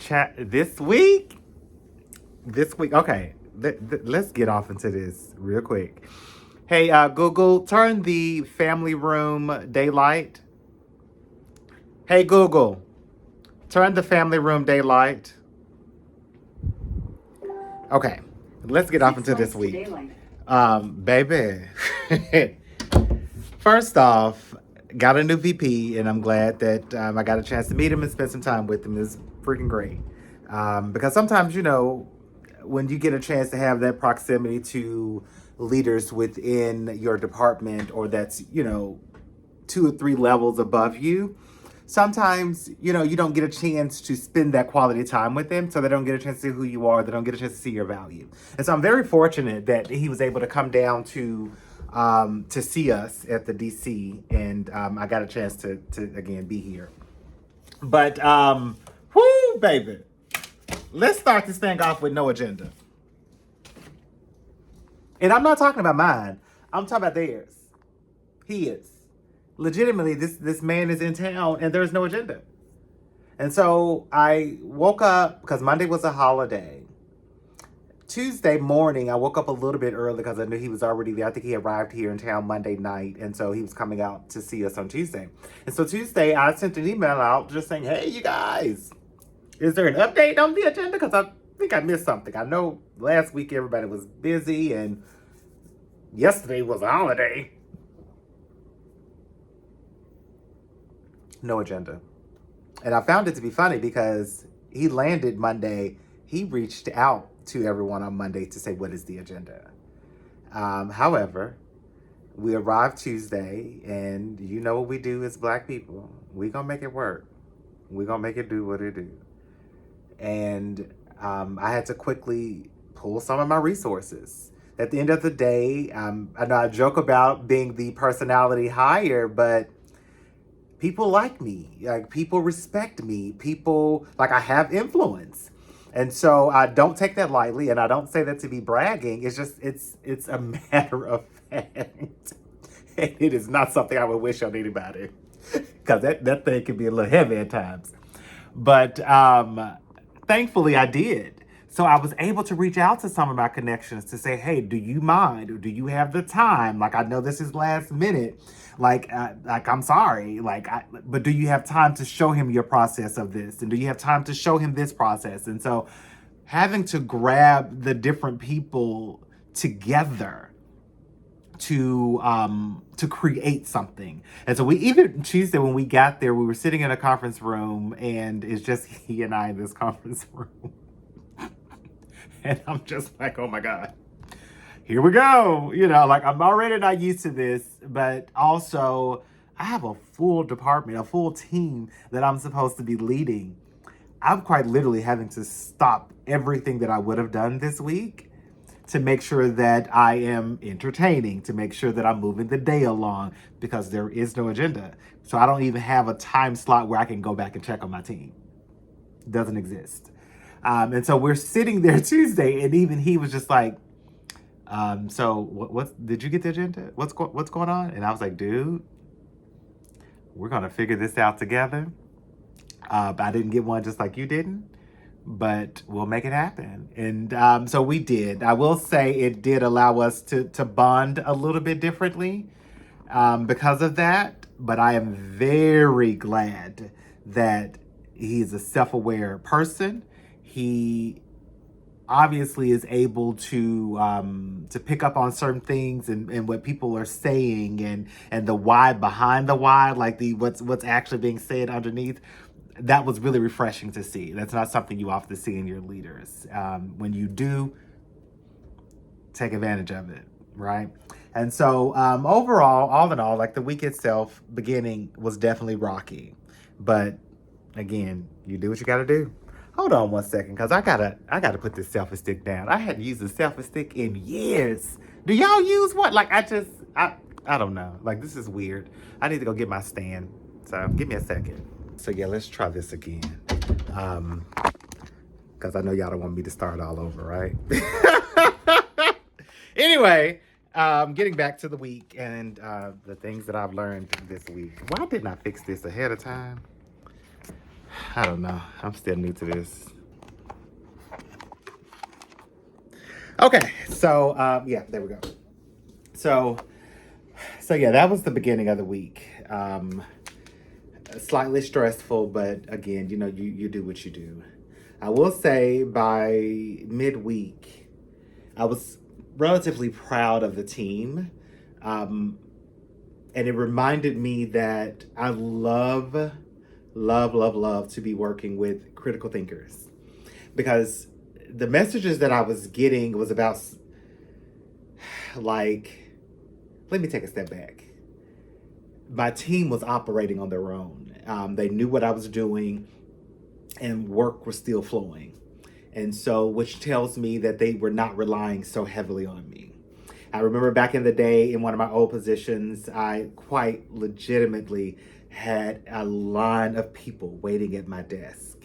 chat this week. Okay. Let's get off into this real quick. Hey, Google, turn the family room daylight. Hey, Google, turn the family room daylight. Okay, let's get off into this week. Baby. First off, got a new VP, and I'm glad that I got a chance to meet him and spend some time with him. It's freaking great. Because sometimes, when you get a chance to have that proximity to leaders within your department, or that's, 2 or 3 levels above you, sometimes, you don't get a chance to spend that quality time with them. So they don't get a chance to see who you are. They don't get a chance to see your value. And so I'm very fortunate that he was able to come down to see us at the DC. And I got a chance to again, be here. But, whoo, baby. Let's start this thing off with no agenda. And I'm not talking about mine. I'm talking about theirs. He is. Legitimately, this man is in town and there's no agenda. And so I woke up because Monday was a holiday. Tuesday morning, I woke up a little bit early because I knew he was already there. I think he arrived here in town Monday night. And so he was coming out to see us on Tuesday. And so Tuesday, I sent an email out just saying, hey, you guys, is there an update on the agenda? Because I think I missed something. I know last week everybody was busy and yesterday was a holiday. No agenda. And I found it to be funny because he landed Monday. He reached out to everyone on Monday to say, what is the agenda? However, we arrived Tuesday, and you know what we do as Black people. We gonna make it work. We gonna make it do what it do. And I had to quickly pull some of my resources. At the end of the day, I know I joke about being the personality hire, but people like me, like people respect me, people, like I have influence. And so I don't take that lightly, and I don't say that to be bragging. It's just, it's a matter of fact. And it is not something I would wish on anybody, because that thing can be a little heavy at times. But thankfully I did. So I was able to reach out to some of my connections to say, hey, do you mind? Or do you have the time? Like, I know this is last minute. Like I'm sorry. But do you have time to show him your process of this? And do you have time to show him this process? And so having to grab the different people together to create something. And so we, even Tuesday when we got there, we were sitting in a conference room, and it's just he and I in this conference room. And I'm just like, oh my God, here we go. Like, I'm already not used to this, but also I have a full department, a full team that I'm supposed to be leading. I'm quite literally having to stop everything that I would have done this week to make sure that I am entertaining, to make sure that I'm moving the day along, because there is no agenda. So I don't even have a time slot where I can go back and check on my team. It doesn't exist. And so we're sitting there Tuesday, and even he was just like, so what did you get the agenda? What's going on? And I was like, dude, we're going to figure this out together. But I didn't get one just like you didn't, but we'll make it happen. And so we did. I will say it did allow us to bond a little bit differently because of that. But I am very glad that he's a self-aware person. He obviously is able to pick up on certain things and what people are saying and the why behind the why, like what's actually being said underneath. That was really refreshing to see. That's not something you often see in your leaders. When you do, take advantage of it, right? And so overall, all in all, like the week itself, beginning was definitely rocky. But again, you do what you gotta do. Hold on one second, because I gotta put this selfie stick down. I hadn't used a selfie stick in years. Do y'all use one? Like, I don't know. Like, this is weird. I need to go get my stand. So give me a second. So yeah, let's try this again. Because I know y'all don't want me to start all over, right? Anyway, getting back to the week and the things that I've learned this week. Why didn't I fix this ahead of time? I don't know. I'm still new to this. Okay, so yeah, there we go. So yeah, that was the beginning of the week. Slightly stressful, but again, you do what you do. I will say by midweek, I was relatively proud of the team. Um, and it reminded me that I love to be working with critical thinkers, because the messages that I was getting was about, like, let me take a step back. My team was operating on their own. They knew what I was doing, and work was still flowing. And so, which tells me that they were not relying so heavily on me. I remember back in the day in one of my old positions, I quite legitimately had a line of people waiting at my desk.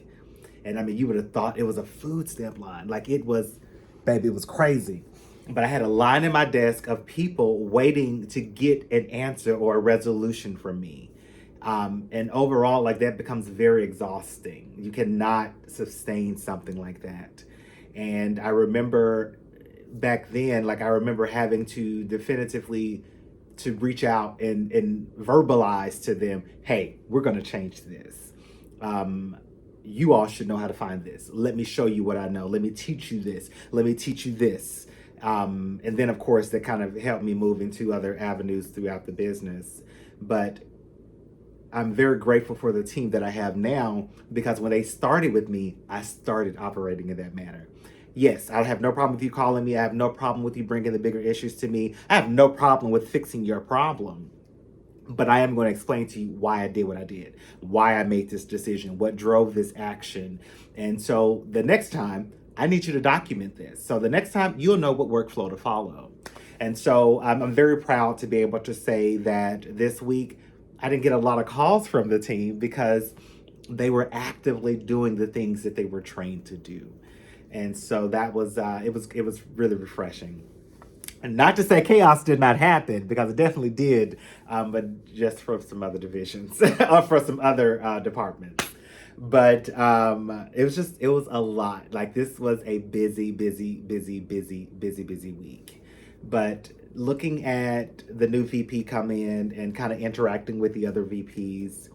And I mean, you would have thought it was a food stamp line. Like, it was, baby, it was crazy. But I had a line in my desk of people waiting to get an answer or a resolution from me. And overall, like, that becomes very exhausting. You cannot sustain something like that. And I remember back then, like, I remember having to definitively to reach out and verbalize to them, hey, we're going to change this. Um, you all should know how to find this. Let me show you what I know. Let me teach you this. Let me teach you this. And then, of course, that kind of helped me move into other avenues throughout the business. But I'm very grateful for the team that I have now, because when they started with me, I started operating in that manner. Yes, I have no problem with you calling me. I have no problem with you bringing the bigger issues to me. I have no problem with fixing your problem. But I am going to explain to you why I did what I did, why I made this decision, what drove this action. And so the next time, I need you to document this. So the next time, you'll know what workflow to follow. And so I'm very proud to be able to say that this week, I didn't get a lot of calls from the team because they were actively doing the things that they were trained to do. And so that was it was really refreshing. And not to say chaos did not happen, because it definitely did, but just for some other divisions or for some other departments. But it was a lot. Like, this was a busy week. But looking at the new VP come in and kind of interacting with the other VPs,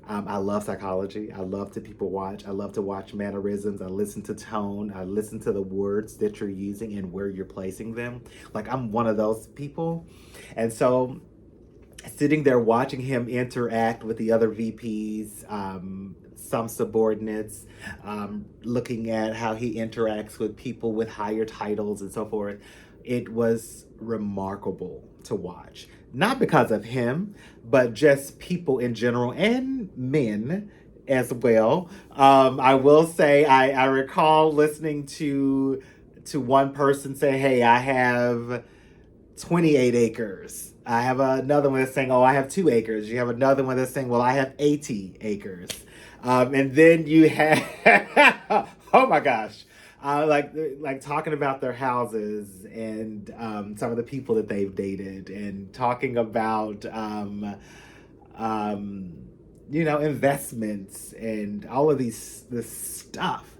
I love psychology. I love to people watch. I love to watch mannerisms. I listen to tone. I listen to the words that you're using and where you're placing them. Like, I'm one of those people. And so, sitting there watching him interact with the other VPs, some subordinates, looking at how he interacts with people with higher titles and so forth, it was remarkable to watch. Not because of him, but just people in general, and men as well. I will say, I recall listening to one person say, "Hey, I have 28 acres." I have another one that's saying, "Oh, I have 2 acres." You have another one that's saying, "Well, I have 80 acres." And then you have, oh my gosh, like talking about their houses and some of the people that they've dated, and talking about um, investments and all of this stuff.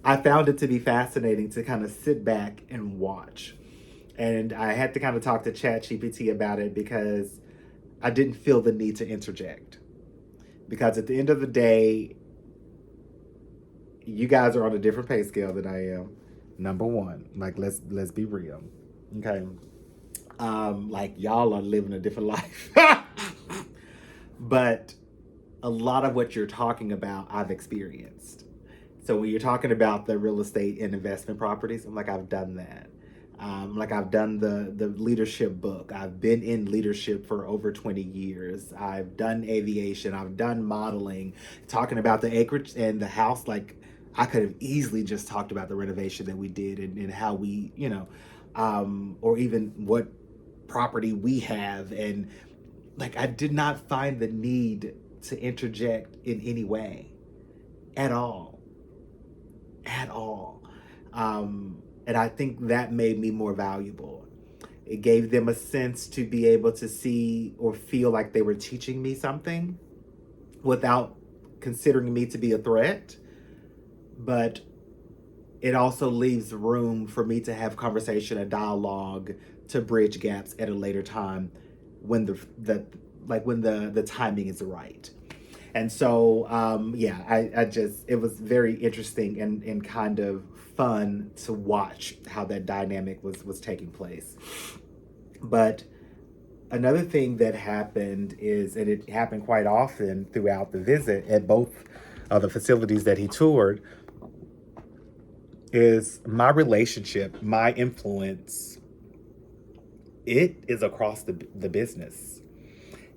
I found it to be fascinating to kind of sit back and watch. And I had to kind of talk to ChatGPT about it, because I didn't feel the need to interject. Because at the end of the day, you guys are on a different pay scale than I am. Number one, like, let's be real, okay? Like, y'all are living a different life, but a lot of what you're talking about, I've experienced. So when you're talking about the real estate and investment properties, I'm like, I've done that. Like, I've done the leadership book. I've been in leadership for over 20 years. I've done aviation. I've done modeling. Talking about the acreage and the house, like, I could have easily just talked about the renovation that we did, and how we, or even what property we have. And, like, I did not find the need to interject in any way at all. At all. And I think that made me more valuable. It gave them a sense to be able to see or feel like they were teaching me something without considering me to be a threat. But it also leaves room for me to have conversation and dialogue to bridge gaps at a later time when the timing is right. And so, yeah, I just, it was very interesting and kind of fun to watch how that dynamic was taking place. But another thing that happened is, and it happened quite often throughout the visit at both of the facilities that he toured, is my relationship, my influence, it is across the business.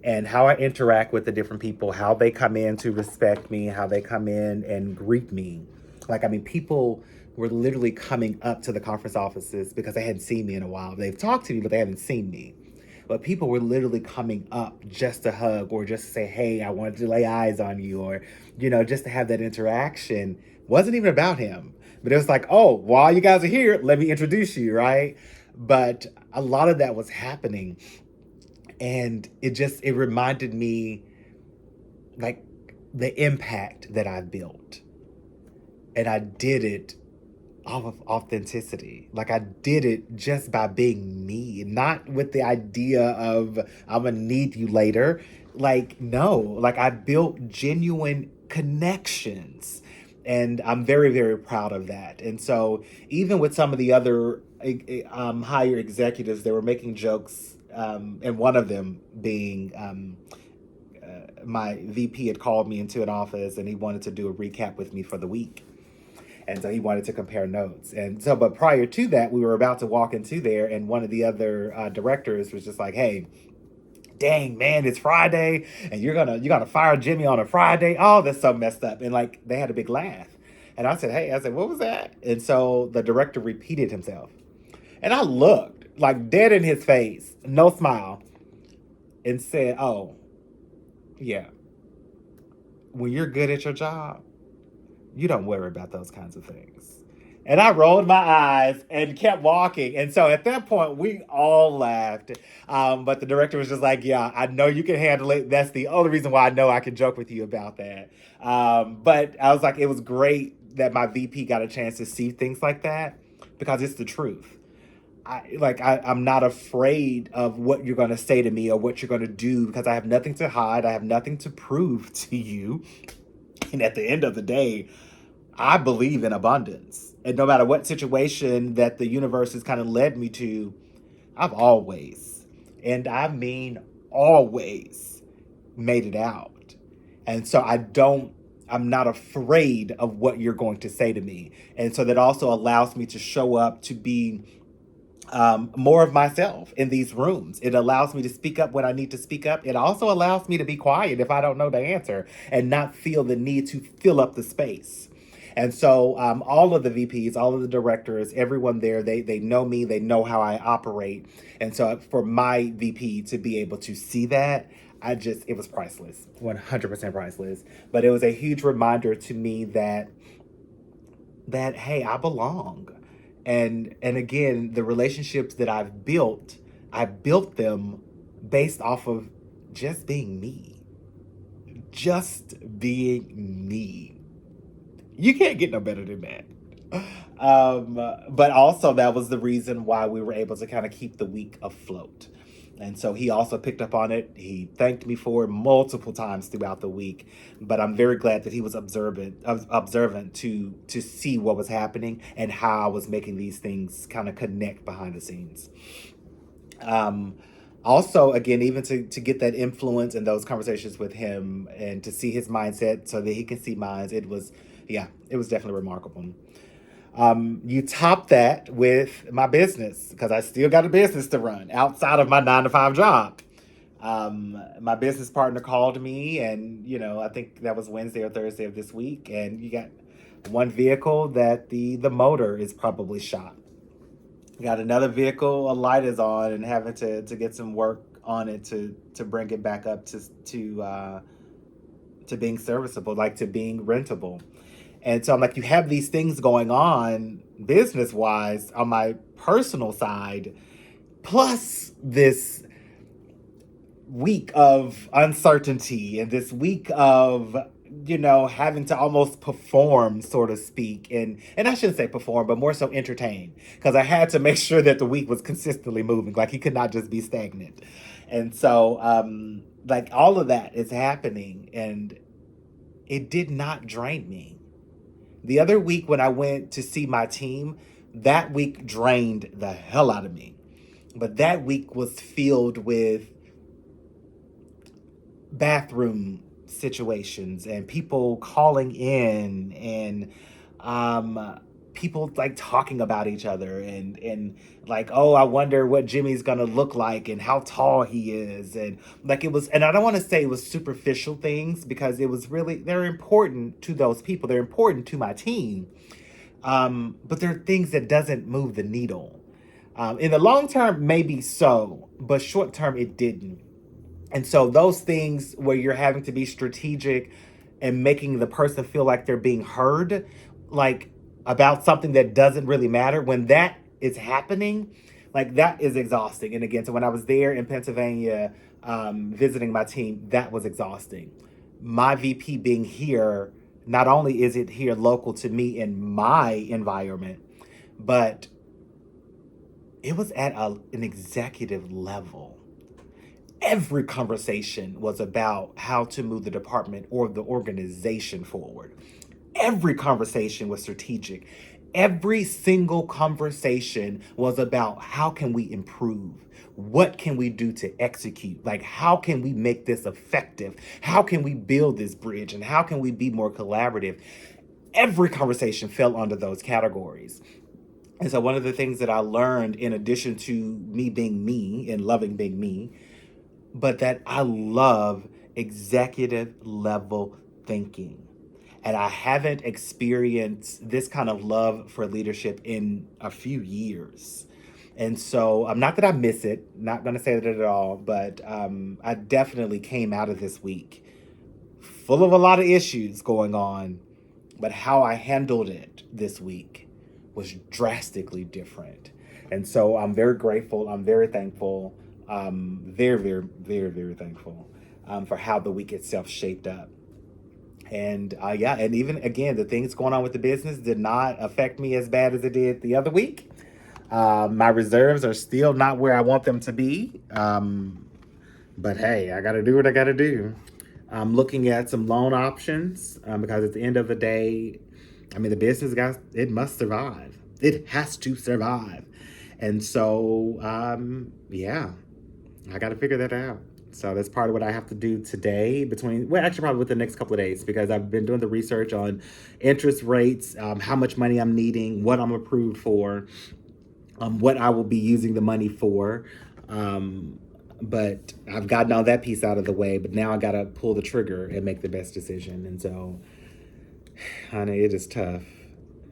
And how I interact with the different people, how they come in to respect me, how they come in and greet me. Like, I mean, people were literally coming up to the conference offices because they hadn't seen me in a while. They've talked to me, but they haven't seen me. But people were literally coming up just to hug or just to say, hey, I wanted to lay eyes on you, or, just to have that interaction. Wasn't even about him. But it was like, oh, while you guys are here, let me introduce you, right? But a lot of that was happening. And it reminded me, like, the impact that I built. And I did it off of authenticity. Like, I did it just by being me, not with the idea of I'm gonna need you later. Like, no, like, I built genuine connections. And I'm very, very proud of that. And so, even with some of the other higher executives, they were making jokes, and one of them being, my VP had called me into an office and he wanted to do a recap with me for the week. And so he wanted to compare notes. And so, but prior to that, we were about to walk into there, and one of the other directors was just like, hey, dang, man, it's Friday and you're gonna fire Jimmy on a Friday. Oh, that's so messed up. And like, they had a big laugh. And I said, hey, what was that? And so the director repeated himself. And I looked like dead in his face, no smile, and said, oh, yeah, when you're good at your job, you don't worry about those kinds of things. And I rolled my eyes and kept walking. And so at that point, we all laughed. But the director was just like, yeah, I know you can handle it. That's the only reason why I know I can joke with you about that. But I was like, it was great that my VP got a chance to see things like that, because it's the truth. I'm not afraid of what you're going to say to me or what you're going to do, because I have nothing to hide. I have nothing to prove to you. And at the end of the day, I believe in abundance. And no matter what situation that the universe has kind of led me to, I've always, and I mean always, made it out. And so I'm not afraid of what you're going to say to me. And so that also allows me to show up to be, more of myself in these rooms. It allows me to speak up when I need to speak up. It also allows me to be quiet if I don't know the answer and not feel the need to fill up the space. And so, all of the VPs, all of the directors, everyone there, they know me, they know how I operate. And so for my VP to be able to see that, it was priceless, 100% priceless. But it was a huge reminder to me that hey, I belong. And again, the relationships that I built them based off of just being me. Just being me. You can't get no better than that. But also, that was the reason why we were able to kind of keep the week afloat. And so he also picked up on it. He thanked me for it multiple times throughout the week. But I'm very glad that he was observant to see what was happening and how I was making these things kind of connect behind the scenes. Also, again, even to get that influence and those conversations with him and to see his mindset so that he can see mine, it was definitely remarkable. You top that with my business, because I still got a business to run outside of my 9 to 5 job. My business partner called me, and I think that was Wednesday or Thursday of this week, and you got one vehicle that the motor is probably shot. You got another vehicle, a light is on, and having to get some work on it to bring it back up to being serviceable, like to being rentable. And so I'm like, you have these things going on business wise on my personal side, plus this week of uncertainty and this week of having to almost perform, so to speak, and I shouldn't say perform, but more so entertain, because I had to make sure that the week was consistently moving. Like he could not just be stagnant, and so like all of that is happening, and it did not drain me. The other week when I went to see my team, that week drained the hell out of me. But that week was filled with bathroom situations and people calling in and people like talking about each other and like, oh, I wonder what Jimmy's gonna look like and how tall he is, and like it was, and I don't want to say it was superficial things, because it was really, they're important to those people, they're important to my team, but there are things that doesn't move the needle. In the long term, maybe so, but short term, it didn't. And so those things where you're having to be strategic and making the person feel like they're being heard, like about something that doesn't really matter, when that is happening, like that is exhausting. And again, so when I was there in Pennsylvania visiting my team, that was exhausting. My VP being here, not only is it here local to me in my environment, but it was at an executive level. Every conversation was about how to move the department or the organization forward. Every conversation was strategic. Every single conversation was about how can we improve? What can we do to execute? Like, how can we make this effective? How can we build this bridge? And how can we be more collaborative? Every conversation fell under those categories. And so, one of the things that I learned, in addition to me being me and loving being me, but that I love executive level thinking. And I haven't experienced this kind of love for leadership in a few years. And so, not that I miss it, not going to say that at all, but I definitely came out of this week full of a lot of issues going on, but how I handled it this week was drastically different. And so I'm very grateful. I'm very thankful. Very, very, very, very thankful for how the week itself shaped up. And yeah, and even again, the things going on with the business did not affect me as bad as it did the other week. My reserves are still not where I want them to be. But hey, I got to do what I got to do. I'm looking at some loan options because at the end of the day, I mean, the business, guys, it must survive. It has to survive. And so, yeah, I got to figure that out. So that's part of what I have to do today well, actually probably within the next couple of days, because I've been doing the research on interest rates, how much money I'm needing, what I'm approved for, what I will be using the money for. But I've gotten all that piece out of the way, but now I got to pull the trigger and make the best decision. And so, honey, it is tough.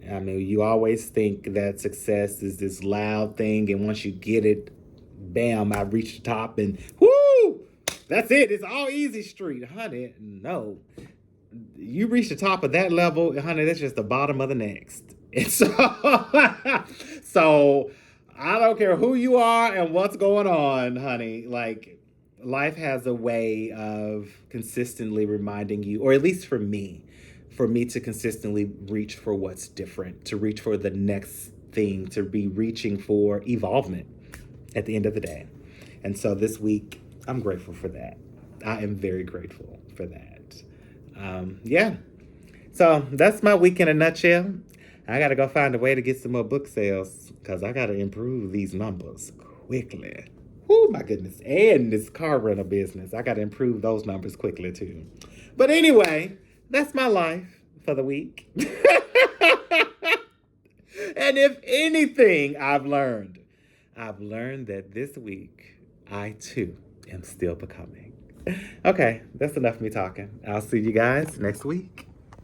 I mean, you always think that success is this loud thing, and once you get it, bam, I reach the top, and whoo, that's it. It's all easy street, honey. No, you reach the top of that level, honey. That's just the bottom of the next. And so, so I don't care who you are and what's going on, honey. Like, life has a way of consistently reminding you, or at least for me to consistently reach for what's different, to reach for the next thing, to be reaching for evolvement at the end of the day. And so this week, I'm grateful for that. I am very grateful for that. Yeah. So that's my week in a nutshell. I got to go find a way to get some more book sales because I got to improve these numbers quickly. Oh, my goodness. And this car rental business, I got to improve those numbers quickly too. But anyway, that's my life for the week. And if anything I've learned that this week I too am still becoming. Okay, that's enough of me talking. I'll see you guys next week.